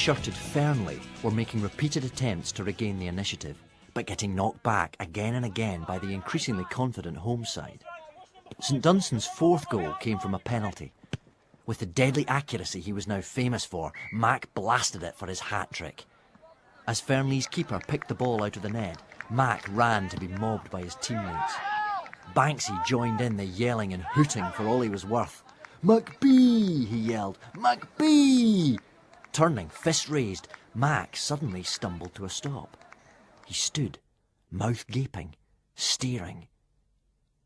grey-shirted Fernley were making repeated attempts to regain the initiative, but getting knocked back again and again by the increasingly confident home side. St Dunstan's fourth goal came from a penalty. With the deadly accuracy he was now famous for, Mac blasted it for his hat-trick. As Fernley's keeper picked the ball out of the net, Mac ran to be mobbed by his teammates. Banksy joined in the yelling and hooting for all he was worth. "MacB!" he yelled. "MacB!" Turning, fist raised, Mac suddenly stumbled to a stop. He stood, mouth gaping, staring.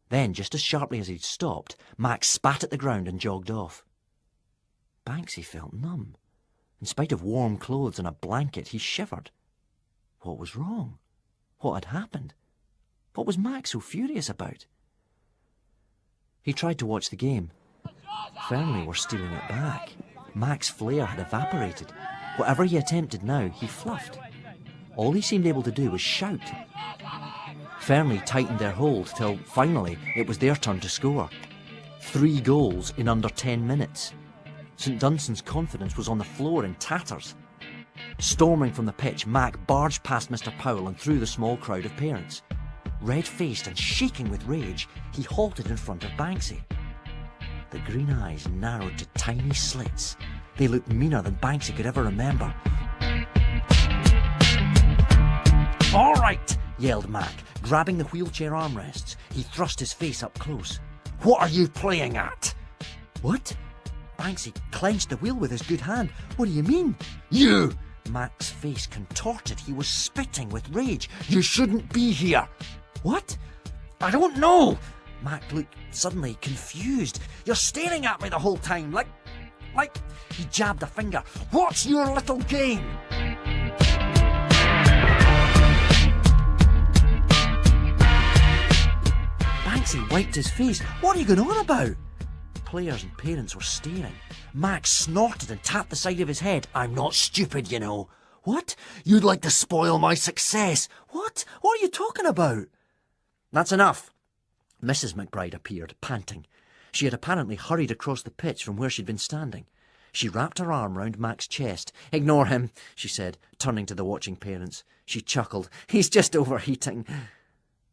Then, just as sharply as he'd stopped, Mac spat at the ground and jogged off. Banksy felt numb. In spite of warm clothes and a blanket, he shivered. What was wrong? What had happened? What was Mac so furious about? He tried to watch the game. Fernley were stealing it back. Mac's flair had evaporated. Whatever he attempted now, he fluffed. All he seemed able to do was shout. Fernley tightened their hold till, finally, it was their turn to score. 3 goals in under 10 minutes. St Dunstan's confidence was on the floor in tatters. Storming from the pitch, Mac barged past Mr Powell and through the small crowd of parents. Red-faced and shaking with rage, he halted in front of Banksy. The green eyes narrowed to tiny slits. They looked meaner than Banksy could ever remember. "All right," yelled Mac, grabbing the wheelchair armrests. He thrust his face up close. "What are you playing at?" "What?" Banksy clenched the wheel with his good hand. "What do you mean?" "You!" Mac's face contorted. He was spitting with rage. "You shouldn't be here." "What?" "I don't know." Mac looked suddenly confused. "You're staring at me the whole time, like... He jabbed a finger. "What's your little game?" Banksy wiped his face. "What are you going on about?" Players and parents were staring. Mac snorted and tapped the side of his head. "I'm not stupid, you know." "What? You'd like to spoil my success." "What? What are you talking about?" "That's enough." Mrs McBride appeared, panting. She had apparently hurried across the pitch from where she'd been standing. She wrapped her arm round Mac's chest. "Ignore him," she said, turning to the watching parents. She chuckled. "He's just overheating."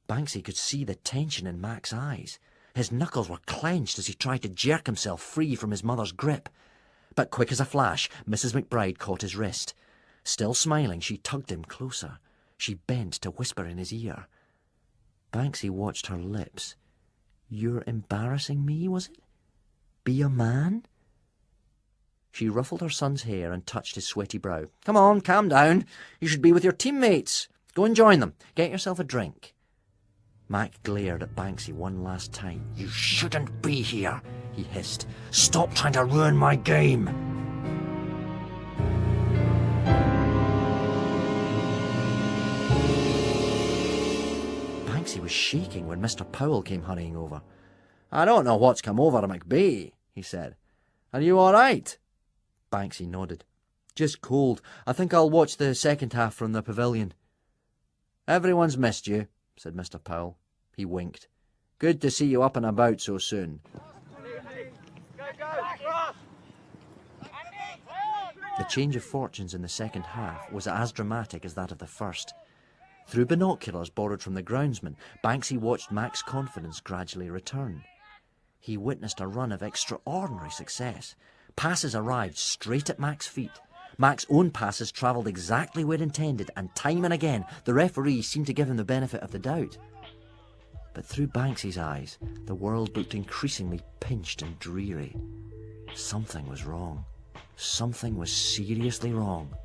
Banksy could see the tension in Mac's eyes. His knuckles were clenched as he tried to jerk himself free from his mother's grip. But quick as a flash, Mrs McBride caught his wrist. Still smiling, she tugged him closer. She bent to whisper in his ear. Banksy watched her lips. "You're embarrassing me, was it? Be a man?" She ruffled her son's hair and touched his sweaty brow. "Come on, calm down. You should be with your teammates. Go and join them. Get yourself a drink." Mac glared at Banksy one last time. "You shouldn't be here," he hissed. "Stop trying to ruin my game." Banksy was shaking when Mr Powell came hurrying over. "I don't know what's come over MacB," he said. "Are you all right?" Banksy nodded. "Just cold. I think I'll watch the second half from the pavilion." "Everyone's missed you," said Mr Powell. He winked. "Good to see you up and about so soon." The change of fortunes in the second half was as dramatic as that of the first. Through binoculars borrowed from the groundsman, Banksy watched Mac's confidence gradually return. He witnessed a run of extraordinary success. Passes arrived straight at Mac's feet. Mac's own passes travelled exactly where intended, and time and again the referee seemed to give him the benefit of the doubt. But through Banksy's eyes, the world looked increasingly pinched and dreary. Something was wrong. Something was seriously wrong.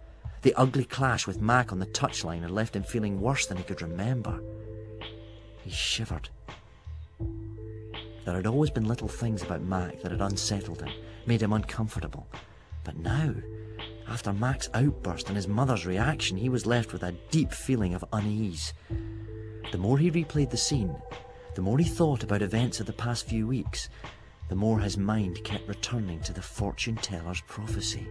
The ugly clash with Mac on the touchline had left him feeling worse than he could remember. He shivered. There had always been little things about Mac that had unsettled him, made him uncomfortable. But now, after Mac's outburst and his mother's reaction, he was left with a deep feeling of unease. The more he replayed the scene, the more he thought about events of the past few weeks, the more his mind kept returning to the fortune-teller's prophecy.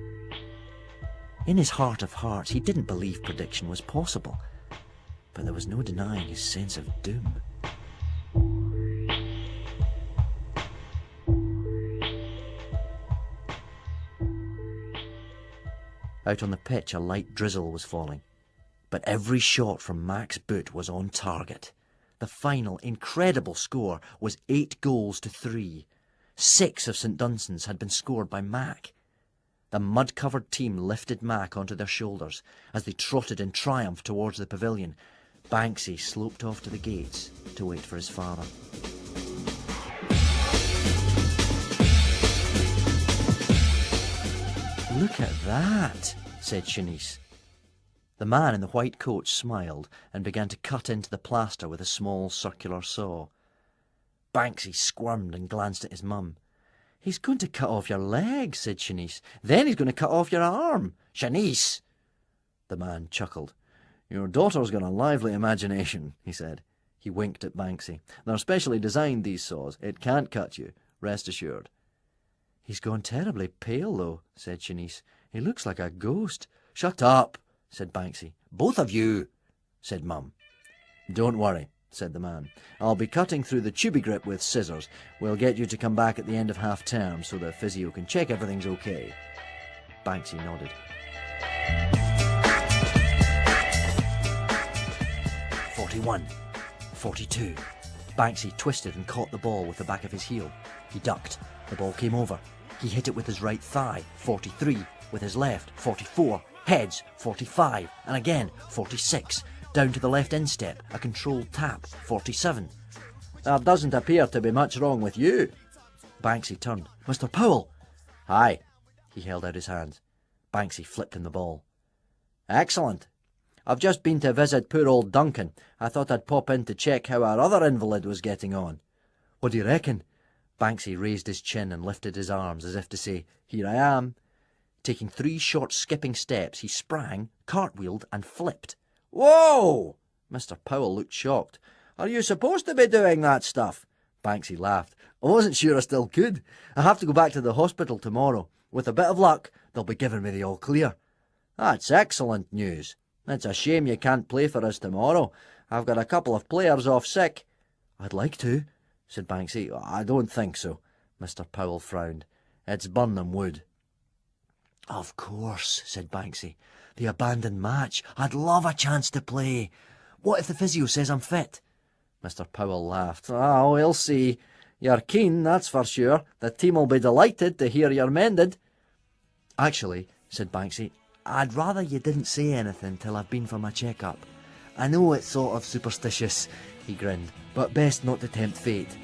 In his heart of hearts, he didn't believe prediction was possible, but there was no denying his sense of doom. Out on the pitch a light drizzle was falling. But every shot from Mac's boot was on target. The final, incredible score was 8-3. 6 of St Dunstan's had been scored by Mac. The mud-covered team lifted Mac onto their shoulders as they trotted in triumph towards the pavilion. Banksy sloped off to the gates to wait for his father. "Look at that," said Shanice. The man in the white coat smiled and began to cut into the plaster with a small circular saw. Banksy squirmed and glanced at his mum. "He's going to cut off your leg," said Shanice. "Then he's going to cut off your arm. Shanice!" The man chuckled. "Your daughter's got a lively imagination," he said. He winked at Banksy. "They're specially designed, these saws. It can't cut you, rest assured." "He's gone terribly pale, though," said Shanice. "He looks like a ghost." "Shut up," said Banksy. "Both of you," said Mum. "Don't worry," said the man. "I'll be cutting through the tubey grip with scissors. We'll get you to come back at the end of half-term so the physio can check everything's okay." Banksy nodded. 41. 42. Banksy twisted and caught the ball with the back of his heel. He ducked. The ball came over. He hit it with his right thigh. 43. With his left. 44. Heads. 45. And again. 46. Down to the left instep. A controlled tap. 47. "There doesn't appear to be much wrong with you." Banksy turned. "Mr. Powell!" "Hi." He held out his hand. Banksy flipped him the ball. "Excellent. I've just been to visit poor old Duncan. I thought I'd pop in to check how our other invalid was getting on." "What do you reckon?" Banksy raised his chin and lifted his arms as if to say, "Here I am." Taking 3 short skipping steps, he sprang, cartwheeled and flipped. "Whoa!" Mr. Powell looked shocked. "Are you supposed to be doing that stuff?" Banksy laughed. "I wasn't sure I still could. I have to go back to the hospital tomorrow. With a bit of luck, they'll be giving me the all clear." "That's excellent news. It's a shame you can't play for us tomorrow. I've got a couple of players off sick." "I'd like to," said Banksy. "I don't think so." Mr. Powell frowned. "It's Burnham Wood." "Of course," said Banksy. "The abandoned match. I'd love a chance to play. What if the physio says I'm fit?" Mr. Powell laughed. "Oh, we'll see. You're keen, that's for sure. The team'll be delighted to hear you're mended." "Actually," said Banksy, "I'd rather you didn't say anything till I've been for my check-up. I know it's sort of superstitious," he grinned, "but best not to tempt fate."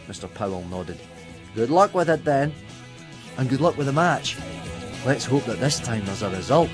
Mr. Powell nodded. "Good luck with it then." "And good luck with the match. Let's hope that this time there's a result."